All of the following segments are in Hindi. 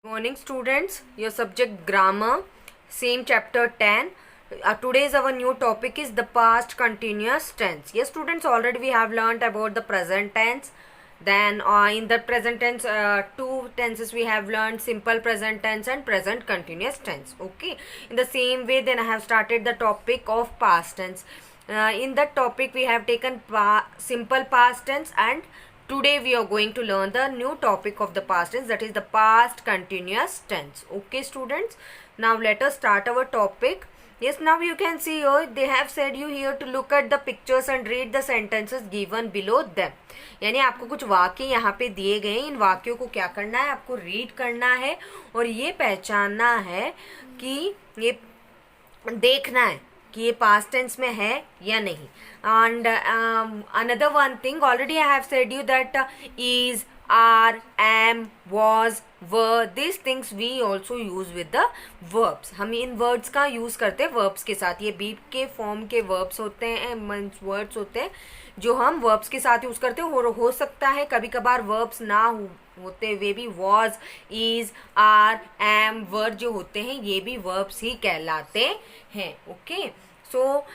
Morning students, your subject grammar, same chapter 10. Today's our new topic is the past continuous tense. Yes students, already we have learnt about the present tense. Then in the present tense, two tenses we have learned, simple present tense and present continuous tense. Okay, in the same way then I have started the topic of past tense. In that topic we have taken simple past tense, and today we are going to learn the new topic of the past tense, that is the past continuous tense. Okay students, now let us start our topic. Yes, now you can see here they have said you here to look at the pictures and read the sentences given below them. यानी आपको कुछ वाक्य यहाँ पे दिए गए, इन वाक्यों को क्या करना है, आपको रीड करना है और ये पहचानना है कि ये देखना है कि ये पास्ट टेंस में है या नहीं. And another one thing, already I have said you that is, are, am, was, were, this things we also use with the verbs. हम इन वर्ड्स का यूज करते हैं वर्ब्स के साथ. ये बी के फॉर्म के वर्ब्स होते हैं, मीन्स वर्ड्स होते हैं जो हम वर्ब्स के साथ यूज करते हैं. और हो सकता है कभी कभार वर्ब्स ना होते हुए भी was, is, are, am, were जो होते हैं ये भी वर्ब्स ही कहलाते हैं. Okay, so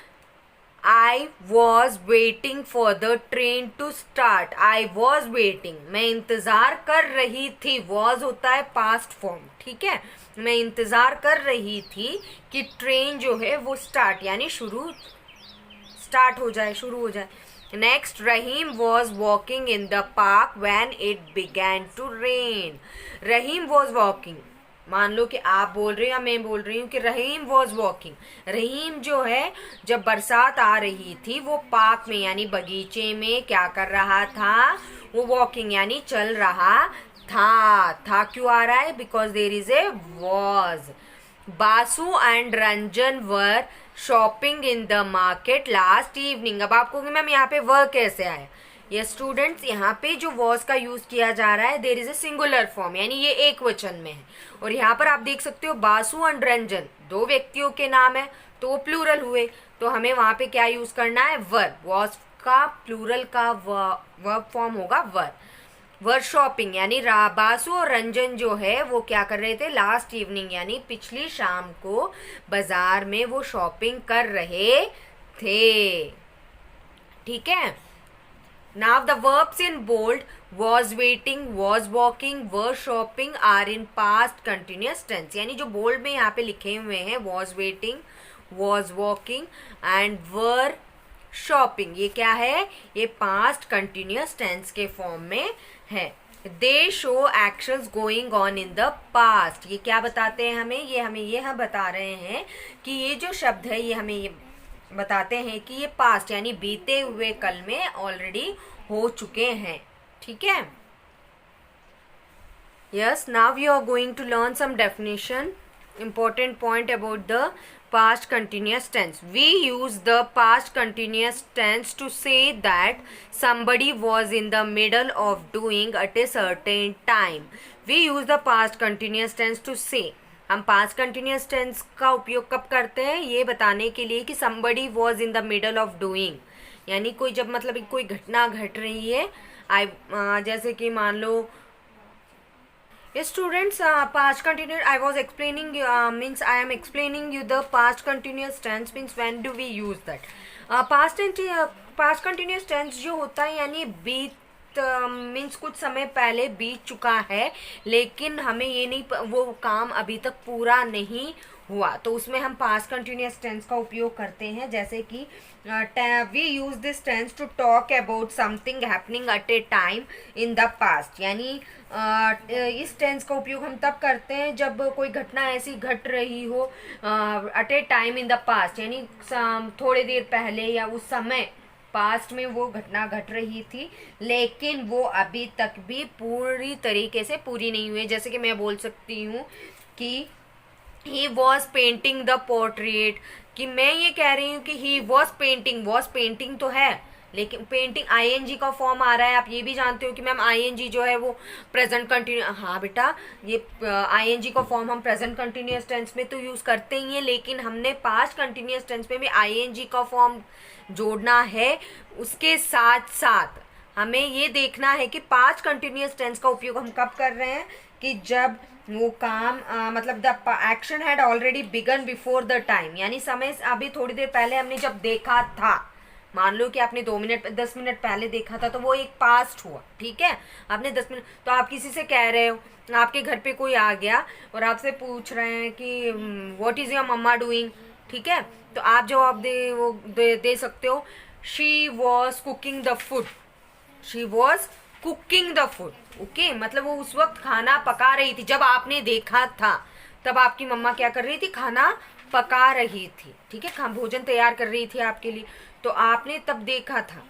I was waiting for the train to start. I was waiting, मैं इंतजार कर रही थी. वॉज होता है पास्ट फॉर्म, ठीक है. मैं इंतजार कर रही थी कि ट्रेन जो है वो स्टार्ट यानी स्टार्ट हो जाए, शुरू हो जाए. Next, Rahim was walking in the park when it began to rain. Rahim was walking. मान लो कि आप बोल रहे हो या मैं बोल रही हूँ कि रहीम वॉज वॉकिंग. रहीम जो है जब बरसात आ रही थी वो पार्क में यानी बगीचे में क्या कर रहा था, वो वॉकिंग यानी चल रहा था क्यों आ रहा है, because there is a was. Basu and Ranjan were shopping in the market last evening. अब आपको कि मैम यहाँ पे वर कैसे आया. ये स्टूडेंट्स यहाँ पे जो वॉज का यूज किया जा रहा है there is a singular form, यानी ये एक वचन में है. और यहाँ पर आप देख सकते हो बासु एंड रंजन दो व्यक्तियों के नाम है तो वो प्लूरल हुए, तो हमें वहां पे क्या यूज करना है, वर्ब. वॉज का प्लूरल का वर्ब फॉर्म होगा वर. वर शॉपिंग यानी बासु और रंजन जो है वो क्या कर रहे थे, लास्ट इवनिंग यानी पिछली शाम को बाजार में वो शॉपिंग कर रहे थे. ठीक है. Now the verbs in bold, was waiting, was walking, were shopping are in past continuous tense. यानी जो बोल्ड में यहाँ पे लिखे हुए हैं was waiting, was walking and were shopping, ये क्या है, ये past continuous tense के फॉर्म में है. They show actions going on in the past. ये क्या बताते हैं हमें, ये हम बता रहे हैं कि ये जो शब्द है ये हमें ये बताते हैं कि ये पास्ट यानी बीते हुए कल में ऑलरेडी हो चुके हैं. ठीक है. Yes, now we are going to learn some definition. Important point about the past continuous tense. We use the past continuous tense to say that somebody was in the middle of doing at a certain time. We use the past continuous tense to say. हम past continuous tense का उपयोग कब करते हैं, ये बताने के लिए कि somebody was in the middle of doing, यानी कोई जब मतलब कोई घटना घट रही है. जैसे कि मान लो students, past continuous I was explaining means I am explaining you the past continuous tense means when do we use that. past continuous tense जो होता है यानी बीत मीन्स कुछ समय पहले बीत चुका है लेकिन हमें ये नहीं, वो काम अभी तक पूरा नहीं हुआ, तो उसमें हम पास्ट कंटिन्यूस टेंस का उपयोग करते हैं. जैसे कि we use this tense to talk about something happening at a time in the past. यानी इस टेंस का उपयोग हम तब करते हैं जब कोई घटना ऐसी घट रही हो at a time in the past, यानी थोड़ी देर पहले या उस समय पास्ट में वो घटना घट रही थी लेकिन वो अभी तक भी पूरी तरीके से पूरी नहीं हुई. जैसे कि मैं बोल सकती हूँ कि he was painting the portrait, कि मैं ये कह रही हूँ कि he was painting तो है लेकिन पेंटिंग ing का फॉर्म आ रहा है. आप ये भी जानते हो कि मैम ing जो है वो प्रेजेंट कंटिन्यू, हाँ बेटा ये ing का फॉर्म हम प्रेजेंट कंटिन्यूस टेंस में तो यूज़ करते ही हैं लेकिन हमने पास्ट कंटिन्यूस टेंस में भी ing का फॉर्म जोड़ना है. उसके साथ साथ हमें ये देखना है कि पास्ट कंटिन्यूस टेंस का उपयोग हम कब कर रहे हैं, कि जब वो काम मतलब the action had already begun before the time, यानी समय अभी थोड़ी देर पहले हमने जब देखा था, मान लो कि आपने 2 मिनट 10 मिनट पहले देखा था तो वो एक पास्ट हुआ, ठीक है। आपने 10 मिनट, तो आप किसी से कह रहे हो, आपके घर पे कोई आ गया और आपसे पूछ रहे हैं कि what is your mamma doing, ठीक है, तो आप जवाब दे सकते हो she was cooking the food, she was cooking the food, okay, मतलब वो उस वक्त खाना पका रही थी, जब आपने देखा था तब आपकी मम्मा क्या कर रही थी, खाना पका रही थी, ठीक है, भोजन तैयार कर रही थी आपके लिए, तो आपने तब देखा था,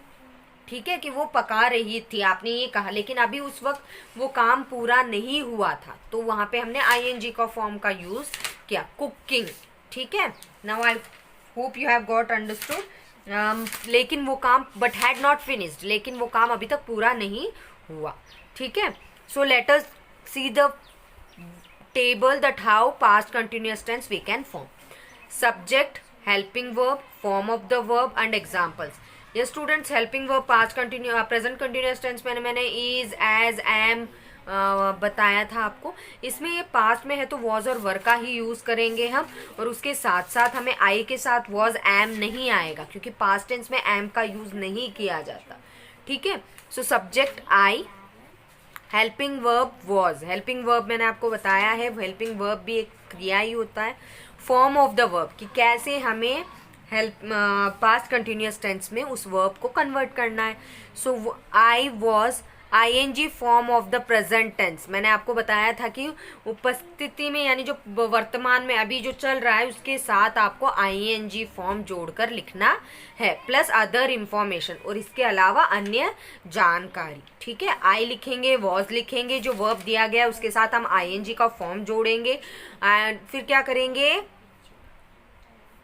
ठीक है, कि वो पका रही थी, आपने ये कहा, लेकिन अभी उस वक्त वो काम पूरा नहीं हुआ था, तो वहां पे हमने आईएनजी का फॉर्म का यूज किया, कुकिंग, ठीक है। Now I hope you have got understood. लेकिन वो काम बट हैड नॉट फिनिश्ड, लेकिन वो काम अभी तक पूरा नहीं हुआ, ठीक है। So let us see the table that how past continuous tense we can form. Subject, helping verb, form of the verb and examples. Yes students, helping verb past present continuous tense में मैंने is, as, am बताया था आपको। इसमें ये पास्ट में है तो was और were का ही यूज करेंगे हम, और उसके साथ साथ हमें I के साथ was, am नहीं आएगा, क्योंकि पास्ट टेंस में am का यूज नहीं किया जाता, ठीक है। So subject I, helping verb was, helping verb मैंने आपको बताया है, हेल्पिंग वर्ब भी एक क्रिया ही होता है। फॉर्म ऑफ द वर्ब, कि कैसे हमें हेल्प पास्ट कंटिन्यूअस टेंस में उस वर्ब को कन्वर्ट करना है। So I was ING form of the present tense, मैंने आपको बताया था कि उपस्थिति में, यानी जो वर्तमान में अभी जो चल रहा है उसके साथ आपको आईएनजी फॉर्म जोड़कर लिखना है, प्लस अदर इंफॉर्मेशन, और इसके अलावा अन्य जानकारी, ठीक है। आई लिखेंगे, वॉज लिखेंगे, जो वर्ब दिया गया उसके साथ हम आईएनजी का फॉर्म जोड़ेंगे, एंड फिर क्या करेंगे,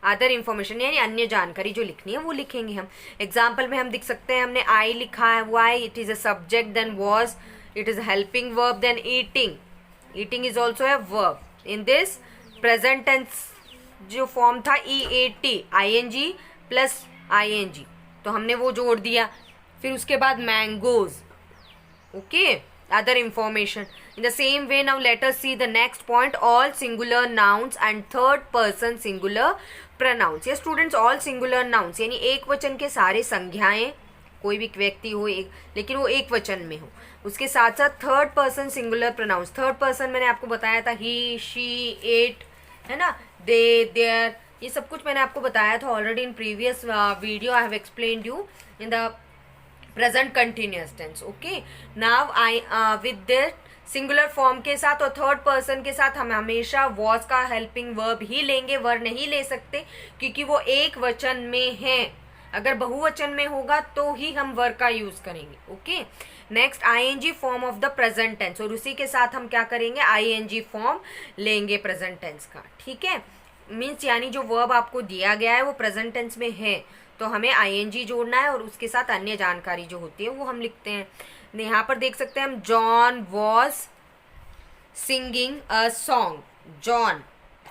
अदर इंफॉर्मेशन यानी अन्य जानकारी जो लिखनी है वो लिखेंगे हम। एग्जाम्पल में हम दिख सकते हैं, हमने आई लिखा है, Y, it is a subject, then was, it is helping verb, then eating, eating is also a verb. In this present tense जो फॉर्म था EAT, ING प्लस ING, तो हमने वो जोड़ दिया। फिर उसके बाद mangoes, okay, other information. In the same way, now let us see the next point, all singular nouns and third person singular pronouns. Yes students, all singular nouns यानी एक वचन के सारे संज्ञाएं, कोई भी व्यक्ति हो एक, लेकिन वो एक वचन में हो, उसके साथ साथ third person singular pronouns. Third person मैंने आपको बताया था, ही, शी, इट, है ना, दे, देयर, ये सब कुछ मैंने आपको बताया था already in previous video. I have explained you in the present continuous tense, okay. Now I with the singular form के साथ और थर्ड पर्सन के साथ हम हमेशा वॉज का हेल्पिंग वर्ब ही लेंगे, वर नहीं ले सकते, क्योंकि वो एक वचन में है। अगर बहुवचन में होगा तो ही हम वर का यूज करेंगे, okay. Next ING form of the present tense, और उसी के साथ हम क्या करेंगे, आईएनजी फॉर्म लेंगे प्रेजेंट टेंस का, ठीक है। मीन्स यानी जो वर्ब आपको दिया गया है वो प्रेजेंट टेंस में है तो हमें आईएनजी जोड़ना है, और उसके साथ अन्य जानकारी जो होती है वो हम लिखते हैं। यहाँ पर देख सकते हैं हम, John was singing a song. John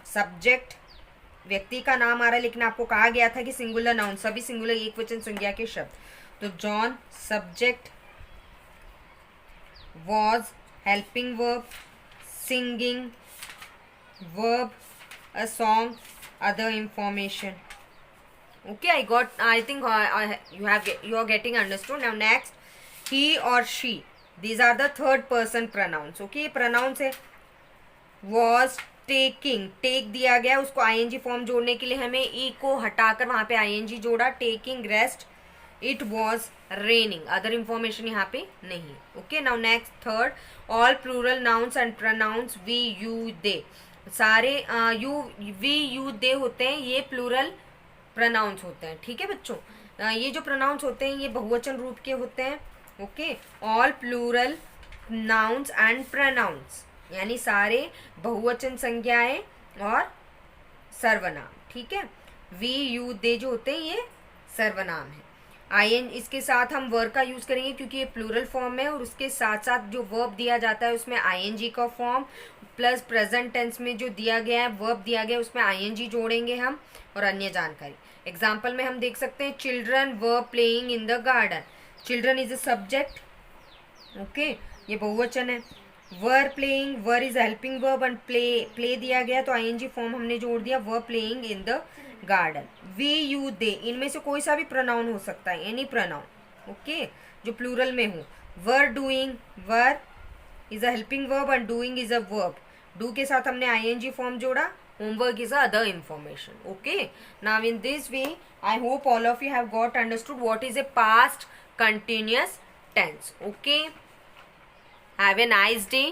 subject, व्यक्ति का नाम आ रहा है, लेकिन आपको कहा गया था कि सिंगुलर नाउन, सभी सिंगुलर एक वचन संज्ञा के शब्द, तो John subject, was helping verb, singing verb, a song, other information, okay. I think you are getting understood. Now next, he or she, these are the third person pronouns, okay. pronouns है, was taking, take दिया गया, उसको ing फॉर्म जोड़ने के लिए हमें e को हटाकर वहां पे ing जोड़ा, taking rest, it was raining, other information यहाँ पे नहीं, okay. Now next third, all plural nouns and pronouns we you they, सारे यू वी यू दे होते हैं, ये प्लूरल प्रोनाउंस होते हैं, ठीक है बच्चों। ये जो प्रोनाउंस होते हैं ये बहुवचन रूप के होते हैं, okay. All plural nouns and pronouns यानी सारे बहुवचन संज्ञाएं और सर्वनाम, ठीक है। वी यू दे जो होते हैं ये सर्वनाम है। आईएन इसके साथ हम वर्ब का यूज करेंगे क्योंकि ये प्लूरल फॉर्म है, और उसके साथ साथ जो वर्ब दिया जाता है उसमें आईएनजी का फॉर्म प्लस प्रेजेंट टेंस में जो दिया गया है वर्ब दिया गया है उसमें आईएनजी जोड़ेंगे हम, और अन्य जानकारी। एग्जाम्पल में हम देख सकते हैं, children were playing in the garden. Children is a subject, okay, ये बहुवचन है। Were playing, were is helping verb and play दिया गया तो आईएनजी फॉर्म हमने जोड़ दिया, were playing in the garden. We you they, इनमें से कोई सा भी प्रोनाउन हो सकता है, एनी प्रोनाउन, ओके, जो प्लूरल में हो। Were doing, were is a helping verb and doing is a verb, do के साथ हमने आईएनजी फॉर्म जोड़ा, homework is other information, okay? Now in this way I hope all of you have got understood what is a past continuous tense, okay? Have a nice day.